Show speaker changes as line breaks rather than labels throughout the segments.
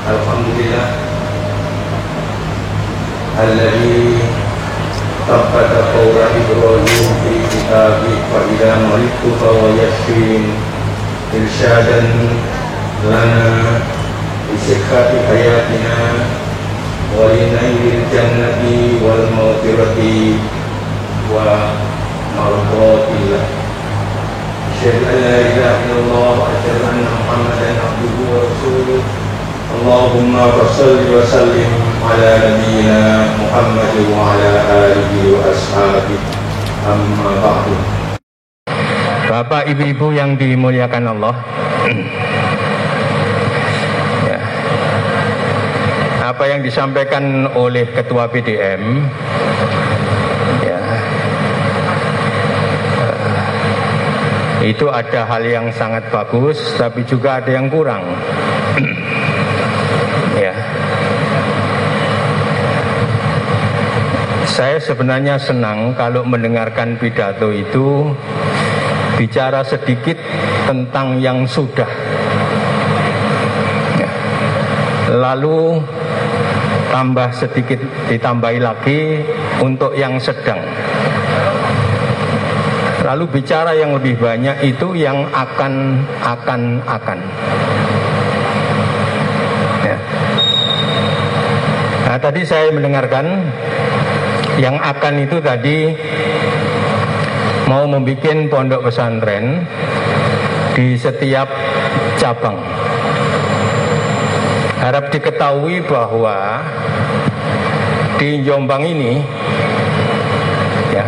Alhamdulillah alladzi tabbata qawla Ibrahim fi kitabih wa idza maridtu fa huwa yashfin irsyadan lana bi sihhati hayatina wa linailil jannati wal maghfirati wa mardatillah. Asyhadu an la ilaha illallah wa asyhadu anna Muhammadan abduhu wa rasuluh. Allahumma shalli wa sallim ala nabiyyina Muhammad wa ala alihi wa ashabihi, amma ba'du.
Bapak ibu-ibu yang dimuliakan Allah, ya. Apa yang disampaikan oleh Ketua PDM, ya, itu ada hal yang sangat bagus, tapi juga ada yang kurang. Ya. Saya sebenarnya senang kalau mendengarkan pidato itu bicara sedikit tentang yang sudah, ya. Lalu tambah sedikit, ditambahi lagi untuk yang sedang. Lalu bicara yang lebih banyak itu yang akan. Nah, tadi saya mendengarkan yang akan itu tadi mau membuat pondok pesantren di setiap cabang. Harap diketahui bahwa di Jombang ini, ya,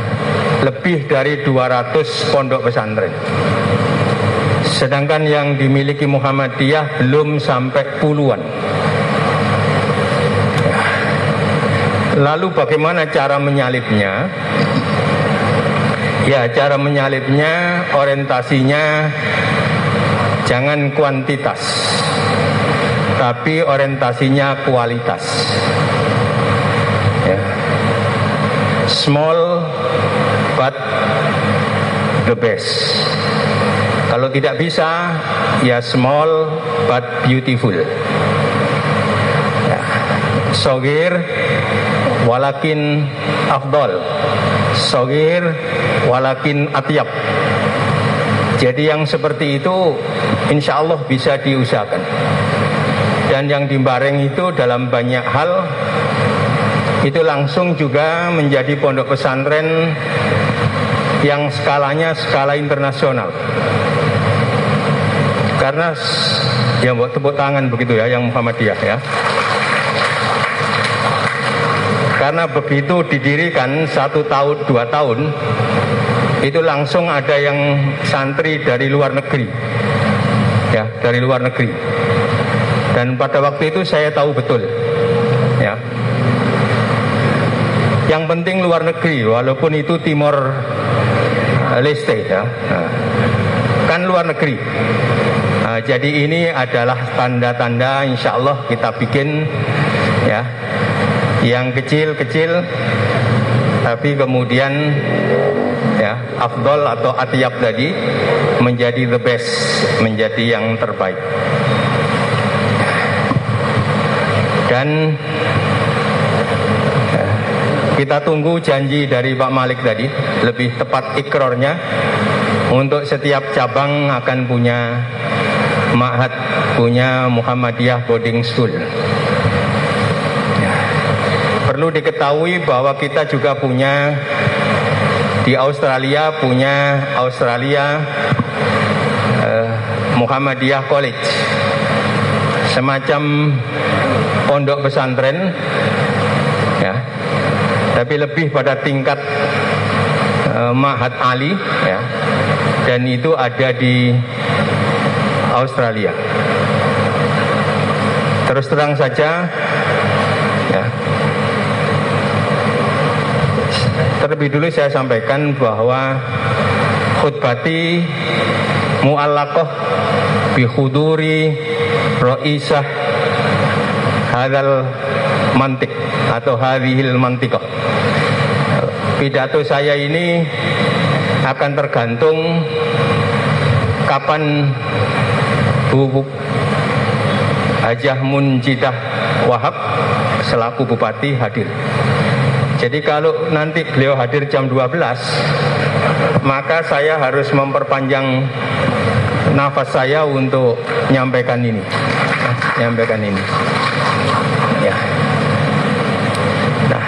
lebih dari 200 pondok pesantren. Sedangkan yang dimiliki Muhammadiyah belum sampai puluhan. Lalu bagaimana cara menyalipnya? Ya, cara menyalipnya orientasinya jangan kuantitas, tapi orientasinya kualitas. Ya. Small but the best. Kalau tidak bisa, ya small but beautiful. Ya. Sogir walakin afdol, sogir walakin atyab. Jadi yang seperti itu insya Allah bisa diusahakan. Dan yang di Bareng itu dalam banyak hal itu langsung juga menjadi pondok pesantren yang skalanya skala internasional. Karena ya buat tepuk tangan begitu ya yang Muhammadiyah ya. Karena begitu didirikan 1 tahun 2 tahun itu langsung ada yang santri dari luar negeri, ya, dari luar negeri. Dan pada waktu itu saya tahu betul, ya. Yang penting luar negeri, walaupun itu Timor Leste, ya, nah, kan luar negeri. Nah, jadi ini adalah tanda-tanda insya Allah kita bikin, ya, yang kecil-kecil tapi kemudian ya afdol atau atyab tadi menjadi the best, menjadi yang terbaik. Dan kita tunggu janji dari Pak Malik tadi, lebih tepat ikrornya, untuk setiap cabang akan punya ma'had, punya Muhammadiyah boarding school. Perlu diketahui bahwa kita juga punya di Australia, punya Australia Muhammadiyah College, semacam pondok pesantren, ya, tapi lebih pada tingkat ma'had ali, ya, dan itu ada di Australia. Terus terang saja, ya, terlebih dulu saya sampaikan bahwa khutbati mu'allaqah bi huduri ra'isah hadzal mantik atau hadhil mantiqah. Pidato saya ini akan tergantung kapan Bu Hajah Munjidah Wahab selaku bupati hadir. Jadi kalau nanti beliau hadir jam 12, maka saya harus memperpanjang nafas saya untuk menyampaikan ini. Ya. Nah,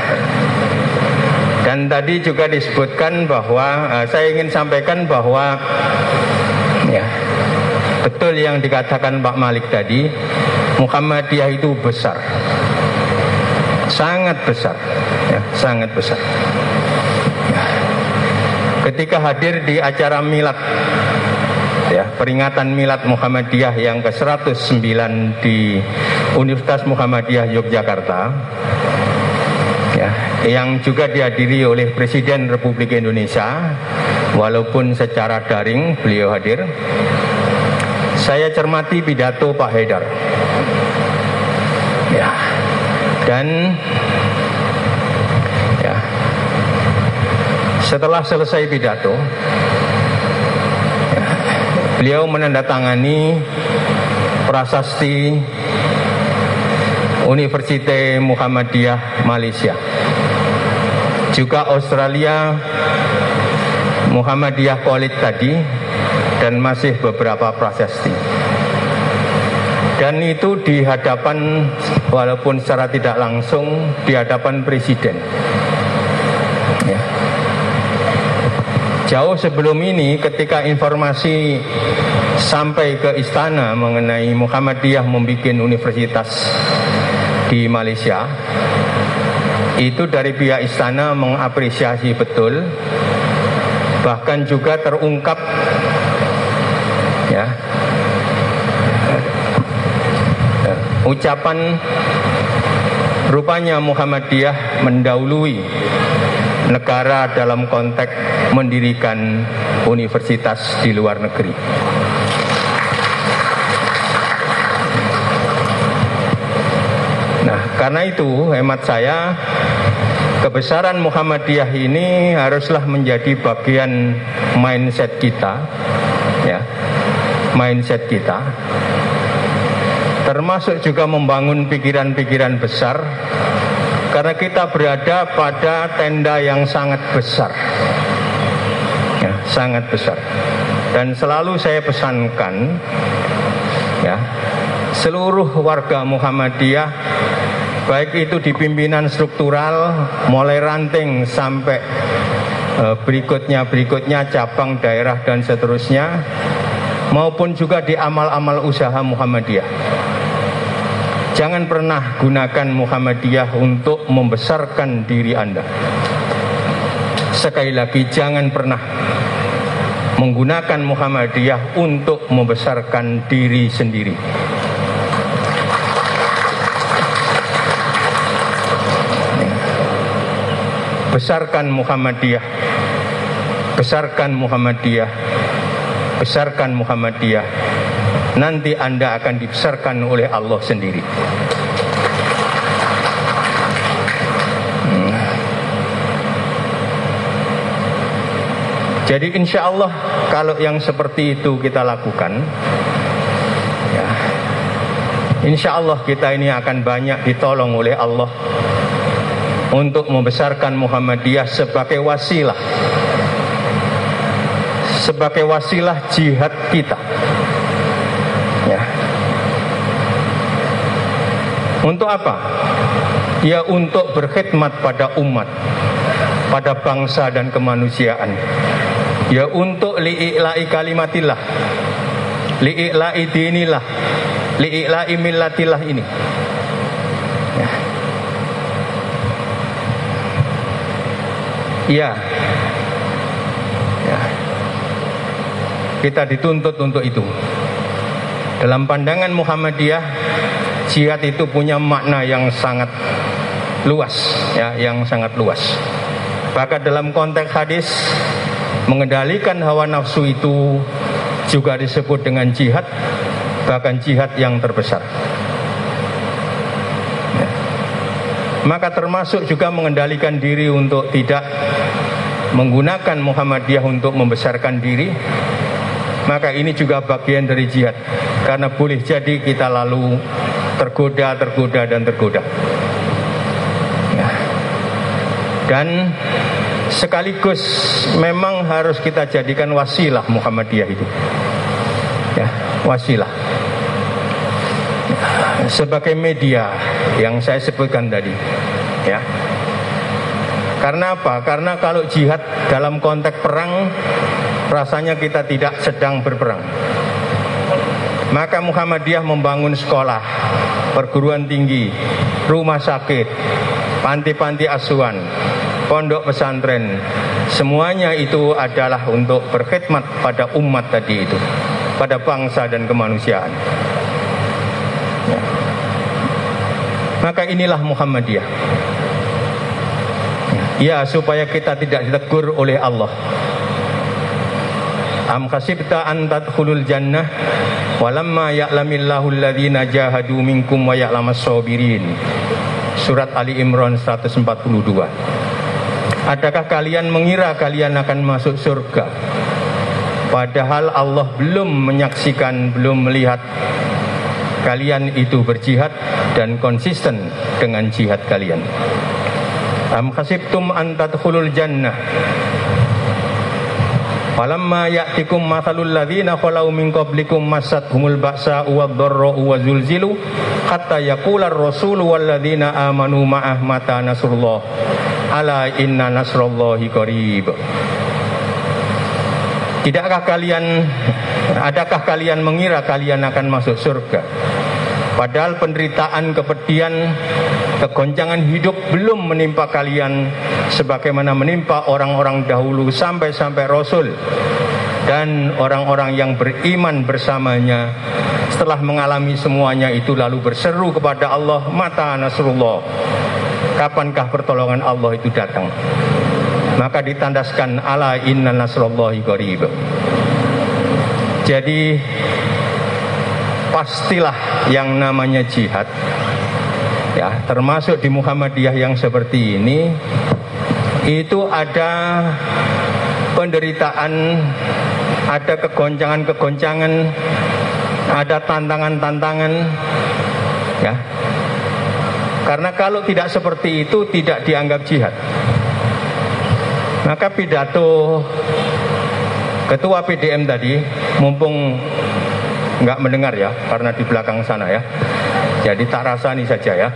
dan tadi juga disebutkan bahwa saya ingin sampaikan bahwa ya, betul yang dikatakan Pak Malik tadi, Muhammadiyah itu besar. Sangat besar, ya, sangat besar. Ya. Ketika hadir di acara milad, ya, peringatan milad Muhammadiyah yang ke-109 di Universitas Muhammadiyah Yogyakarta, ya, yang juga dihadiri oleh Presiden Republik Indonesia, walaupun secara daring beliau hadir. Saya cermati pidato Pak Haidar. Ya. Dan ya, setelah selesai pidato, ya, beliau menandatangani prasasti Universitas Muhammadiyah Malaysia, juga Australia Muhammadiyah College tadi, dan masih beberapa prasasti. Dan itu di hadapan, walaupun secara tidak langsung, di hadapan Presiden. Ya. Jauh sebelum ini, ketika informasi sampai ke istana mengenai Muhammadiyah membuat universitas di Malaysia, itu dari pihak istana mengapresiasi betul, bahkan juga terungkap, ya, ucapan rupanya Muhammadiyah mendahului negara dalam konteks mendirikan universitas di luar negeri. Nah, karena itu hemat saya, kebesaran Muhammadiyah ini haruslah menjadi bagian mindset kita, ya, mindset kita. Termasuk juga membangun pikiran-pikiran besar, karena kita berada pada tenda yang sangat besar, ya, sangat besar. Dan selalu saya pesankan, ya, seluruh warga Muhammadiyah, baik itu di pimpinan struktural, mulai ranting sampai berikutnya cabang, daerah dan seterusnya, maupun juga di amal-amal usaha Muhammadiyah. Jangan pernah gunakan Muhammadiyah untuk membesarkan diri Anda. Sekali lagi, jangan pernah menggunakan Muhammadiyah untuk membesarkan diri sendiri. Besarkan Muhammadiyah, besarkan Muhammadiyah, besarkan Muhammadiyah. Nanti Anda akan dibesarkan oleh Allah sendiri. Jadi insya Allah kalau yang seperti itu kita lakukan, ya, insya Allah kita ini akan banyak ditolong oleh Allah untuk membesarkan Muhammadiyah sebagai wasilah jihad kita. Ya. Untuk apa? Ya, untuk berkhidmat pada umat, pada bangsa dan kemanusiaan. Ya, untuk li'i'la'i kalimatillah, li'i'la'i dinillah, li'i'la'i millatillah ini. Ya. Ya. Ya. Kita dituntut untuk itu. Dalam pandangan Muhammadiyah, jihad itu punya makna yang sangat luas, ya, yang sangat luas. Bahkan dalam konteks hadis, Mengendalikan hawa nafsu itu juga disebut dengan jihad, bahkan jihad yang terbesar. Maka termasuk juga mengendalikan diri untuk tidak menggunakan Muhammadiyah untuk membesarkan diri. Maka ini juga bagian dari jihad, karena boleh jadi kita lalu tergoda dan tergoda. Dan sekaligus memang harus kita jadikan wasilah Muhammadiyah itu, ya, wasilah sebagai media yang saya sebutkan tadi, ya. Karena apa? Karena kalau jihad dalam konteks perang, rasanya kita tidak sedang berperang. Maka Muhammadiyah membangun sekolah, perguruan tinggi, rumah sakit, panti-panti asuhan, pondok pesantren. Semuanya itu adalah untuk berkhidmat pada umat tadi itu, pada bangsa dan kemanusiaan. Ya. Maka inilah Muhammadiyah. Ya, supaya kita tidak ditegur oleh Allah. Am hasibta an tadkhulul jannah walamma ya'lamillahu alladhina jahadu minkum wa ya'lamas sabirin. Surat Ali Imran 142. Adakah kalian mengira kalian akan masuk surga, padahal Allah belum menyaksikan, belum melihat kalian itu berjihad dan konsisten dengan jihad kalian. Am hasibtum an tadkhulul jannah walamma ya'tikum mathalul ladzina khalau min qablikum massathumul ba'sa'u wad-dharra'u wa zulzilu hatta yaqular rasulu wal ladzina amanu ma'ah mata nasrullah ala inna nasrallahi qarib. Adakah kalian mengira kalian akan masuk surga, padahal penderitaan, kepedihan, kegoncangan hidup belum menimpa kalian sebagaimana menimpa orang-orang dahulu sampai Rasul dan orang-orang yang beriman bersamanya. Setelah mengalami semuanya itu lalu berseru kepada Allah, mata nasrullah, kapankah pertolongan Allah itu datang? Maka ditandaskan ala inna nasrallahi qarib. Jadi pastilah yang namanya jihad, ya, termasuk di Muhammadiyah yang seperti ini, itu ada penderitaan, ada kegoncangan-kegoncangan, ada tantangan-tantangan, ya. Karena kalau tidak seperti itu tidak dianggap jihad. Maka pidato Ketua PDM tadi, mumpung nggak mendengar ya, karena di belakang sana ya, jadi tak rasani saja ya,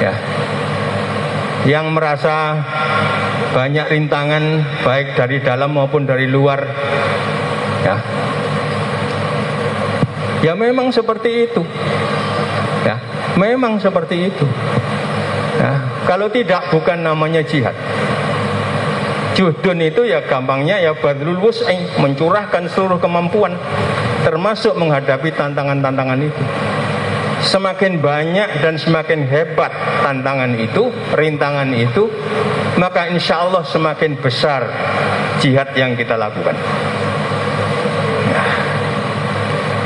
ya. Yang merasa banyak rintangan baik dari dalam maupun dari luar, ya, ya memang seperti itu, ya, memang seperti itu. Ya, kalau tidak bukan namanya jihad. Juhdun itu ya gampangnya ya badlul wus'i, mencurahkan seluruh kemampuan termasuk menghadapi tantangan-tantangan itu. Semakin banyak dan semakin hebat tantangan itu, rintangan itu, maka insya Allah semakin besar jihad yang kita lakukan.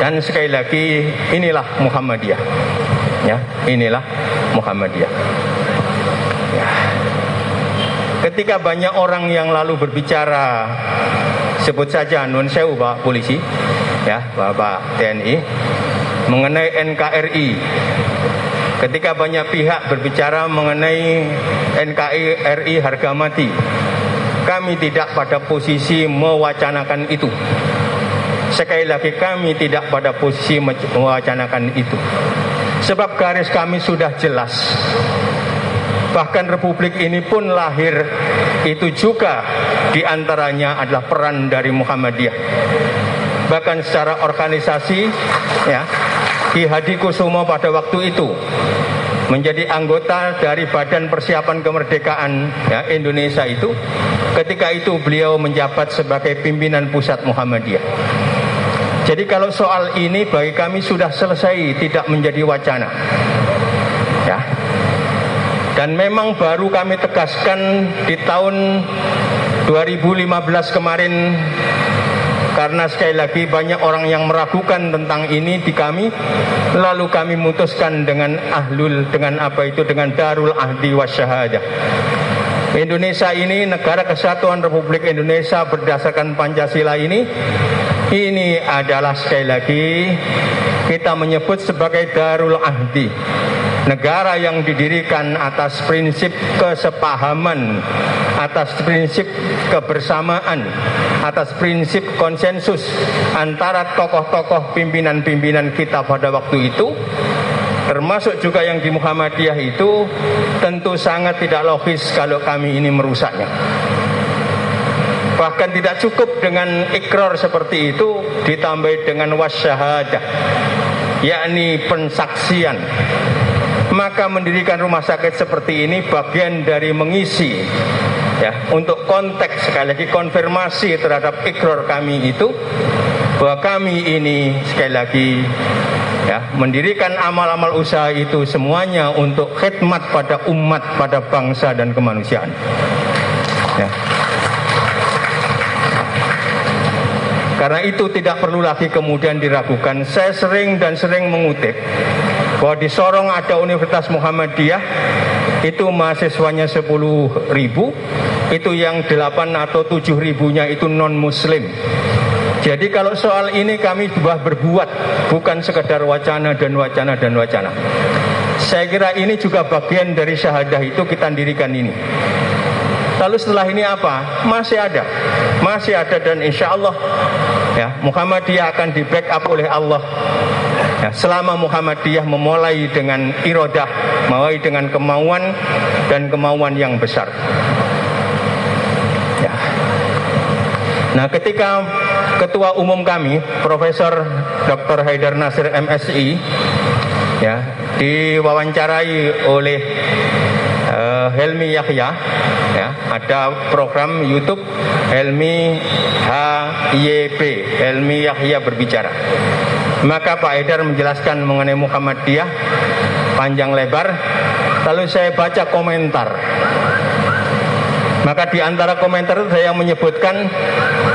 Dan sekali lagi, inilah Muhammadiyah, ya, inilah Muhammadiyah. Ya. Ketika banyak orang yang lalu berbicara, sebut saja nun sewu Pak Polisi, ya, Bapak TNI, mengenai NKRI. Ketika banyak pihak berbicara mengenai NKRI harga mati, kami tidak pada posisi mewacanakan itu. Sekali lagi, kami tidak pada posisi mewacanakan itu, sebab garis kami sudah jelas. Bahkan Republik ini pun lahir itu juga diantaranya adalah peran dari Muhammadiyah. Bahkan secara organisasi, ya, Ki Hadikusumo pada waktu itu menjadi anggota dari Badan Persiapan Kemerdekaan, ya, Indonesia itu. Ketika itu beliau menjabat sebagai pimpinan pusat Muhammadiyah. Jadi kalau soal ini bagi kami sudah selesai, tidak menjadi wacana, ya. Dan memang baru kami tegaskan di tahun 2015 kemarin, karena sekali lagi banyak orang yang meragukan tentang ini di kami, lalu kami memutuskan dengan dengan Darul Ahdi Wasyahadah. Indonesia ini, negara kesatuan Republik Indonesia berdasarkan Pancasila ini adalah sekali lagi kita menyebut sebagai Darul Ahdi, negara yang didirikan atas prinsip kesepahaman, atas prinsip kebersamaan, atas prinsip konsensus antara tokoh-tokoh pimpinan-pimpinan kita pada waktu itu, termasuk juga yang di Muhammadiyah itu. Tentu sangat tidak logis kalau kami ini merusaknya. Bahkan tidak cukup dengan ikrar seperti itu, ditambah dengan wasyahadah, yakni pensaksian. Maka mendirikan rumah sakit seperti ini bagian dari mengisi, ya, untuk konteks, sekali lagi konfirmasi terhadap ikrar kami itu, bahwa kami ini sekali lagi, ya, mendirikan amal-amal usaha itu semuanya untuk khidmat pada umat, pada bangsa dan kemanusiaan, ya. Karena itu tidak perlu lagi kemudian diragukan. Saya sering mengutip bahwa di Sorong ada Universitas Muhammadiyah, itu mahasiswanya 10.000, itu yang 8 atau 7.000-nya itu non muslim. Jadi kalau soal ini kami sudah berbuat, bukan sekedar wacana dan wacana dan wacana. Saya kira ini juga bagian dari syahadah itu kita dirikan ini. Lalu setelah ini apa? Masih ada dan insya Allah, ya, Muhammadiyah akan di backup oleh Allah. Ya, selama Muhammadiyah memulai dengan iradah, memulai dengan kemauan dan kemauan yang besar. Ya. Nah, ketika Ketua Umum kami, Profesor Dr. Haidar Nasir MSI, ya, diwawancarai oleh Helmi Yahya, ya, ada program YouTube Helmi HYP, Helmi Yahya berbicara. Maka Pak Haidar menjelaskan mengenai Muhammadiyah panjang lebar. Lalu saya baca komentar. Maka di antara komentar itu saya menyebutkan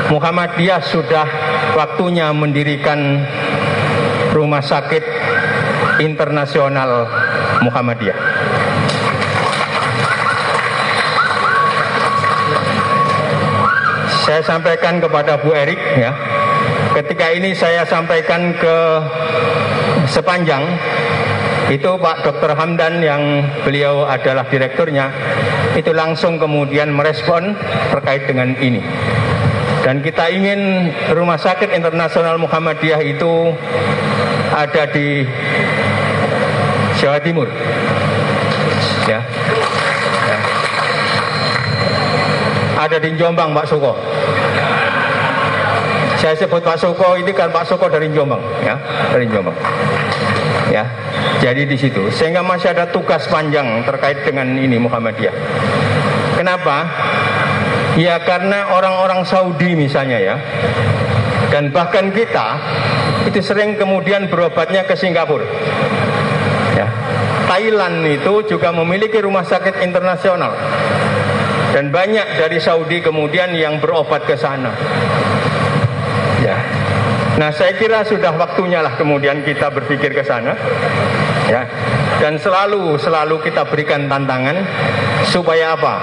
Muhammadiyah sudah waktunya mendirikan Rumah Sakit Internasional Muhammadiyah. Saya sampaikan kepada Bu Erik, ya. Ketika ini saya sampaikan ke sepanjang itu Pak Dr. Hamdan yang beliau adalah direkturnya, itu langsung kemudian merespon terkait dengan ini. Dan kita ingin Rumah Sakit Internasional Muhammadiyah itu ada di Jawa Timur, ya. Ada di Jombang, Pak Suko. Saya sebut Pak Suko ini kan Pak Suko dari Jombang, ya, dari Jombang. Ya, jadi di situ. Sehingga masih ada tugas panjang terkait dengan ini Muhammadiyah. Kenapa? Ya karena orang-orang Saudi misalnya, ya, dan bahkan kita itu sering kemudian berobatnya ke Singapura. Ya. Thailand itu juga memiliki rumah sakit internasional. Dan banyak dari Saudi kemudian yang berobat ke sana. Ya. Nah, saya kira sudah waktunya lah kemudian kita berpikir ke sana. Ya. Dan selalu kita berikan tantangan supaya apa?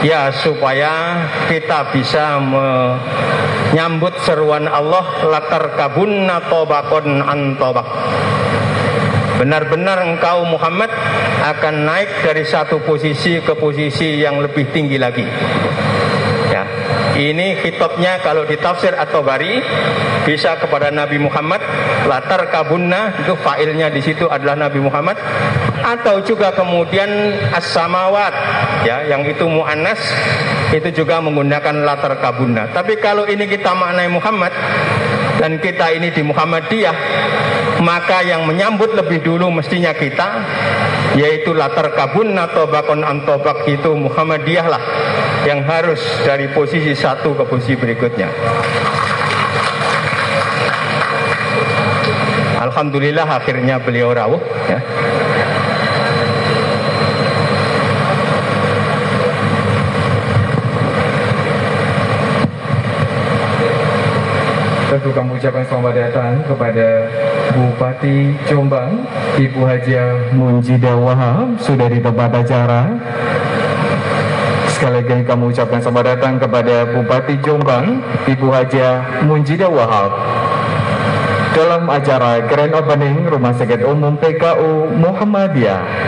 Ya, supaya kita bisa menyambut seruan Allah, latar kabunna tobakon antobak. Benar-benar engkau Muhammad akan naik dari satu posisi ke posisi yang lebih tinggi lagi. Ya, ini kitabnya kalau di tafsir At-Tabari bisa kepada Nabi Muhammad, latar kabunna itu failnya di situ adalah Nabi Muhammad, atau juga kemudian as-samawat, ya, yang itu muannas itu juga menggunakan latar kabunna. Tapi kalau ini kita maknai Muhammad dan kita ini di Muhammadiyah, maka yang menyambut lebih dulu mestinya kita, yaitu latar kabunna tobakon antobak, itu Muhammadiyah lah yang harus dari posisi satu ke posisi berikutnya. Alhamdulillah akhirnya beliau rawuh, ya.
Tentu kami ucapkan selamat datang kepada Bupati Jombang, Ibu Hajah Munjidah Wahab, sudah di tempat acara. Sekali lagi kami ucapkan selamat datang kepada Bupati Jombang, Ibu Hajah Munjidah Wahab, dalam acara Grand Opening Rumah Sakit Umum PKU Muhammadiyah.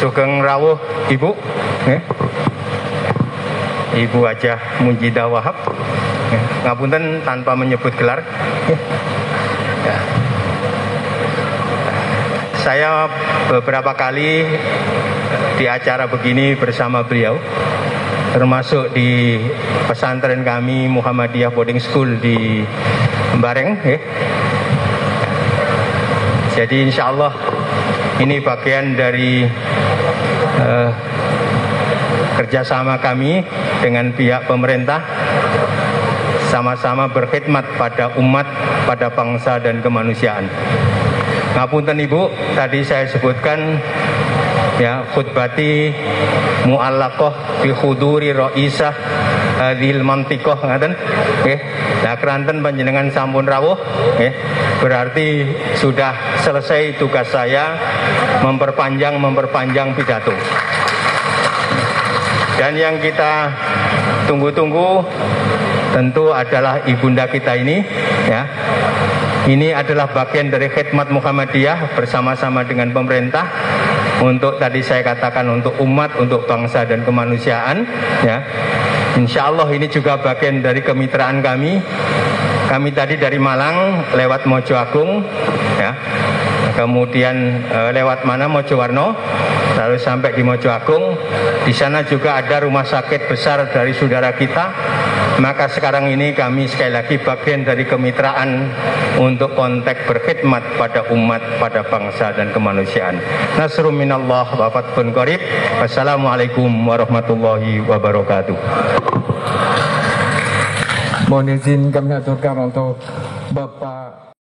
Sugeng rawuh Ibu, Ibu Hajah Munjidah Wahab, ngapunten tanpa menyebut gelar. Ya. Saya beberapa kali di acara begini bersama beliau, termasuk di pesantren kami Muhammadiyah Boarding School di Bareng. Jadi insya Allah ini bagian dari kerjasama kami dengan pihak pemerintah, sama-sama berkhidmat pada umat, pada bangsa dan kemanusiaan. Ngapunten Ibu, tadi saya sebutkan ya, khutbati mu'allaqah bi khuduri ra'isah hadhil mantiqah ngaten nggih. Lah keranten panjenengan sampun rawuh nggih. Berarti sudah selesai tugas saya memperpanjang pidato. Dan yang kita tunggu-tunggu tentu adalah ibunda kita ini ya. Ini adalah bagian dari khidmat Muhammadiyah bersama-sama dengan pemerintah untuk tadi saya katakan untuk umat, untuk bangsa dan kemanusiaan ya. Insya Allah ini juga bagian dari kemitraan kami. Kami tadi dari Malang lewat Mojo Agung ya. Kemudian lewat mana Mojowarno, lalu sampai di Mojo Agung. Di sana juga ada rumah sakit besar dari saudara kita. Maka sekarang ini kami sekali lagi bagian dari kemitraan untuk konteks berkhidmat pada umat, pada bangsa dan kemanusiaan. Nasrun minallah wa fathun qarib. Wassalamualaikum warahmatullahi wabarakatuh.
Mohon izin kami aturkan untuk Bapak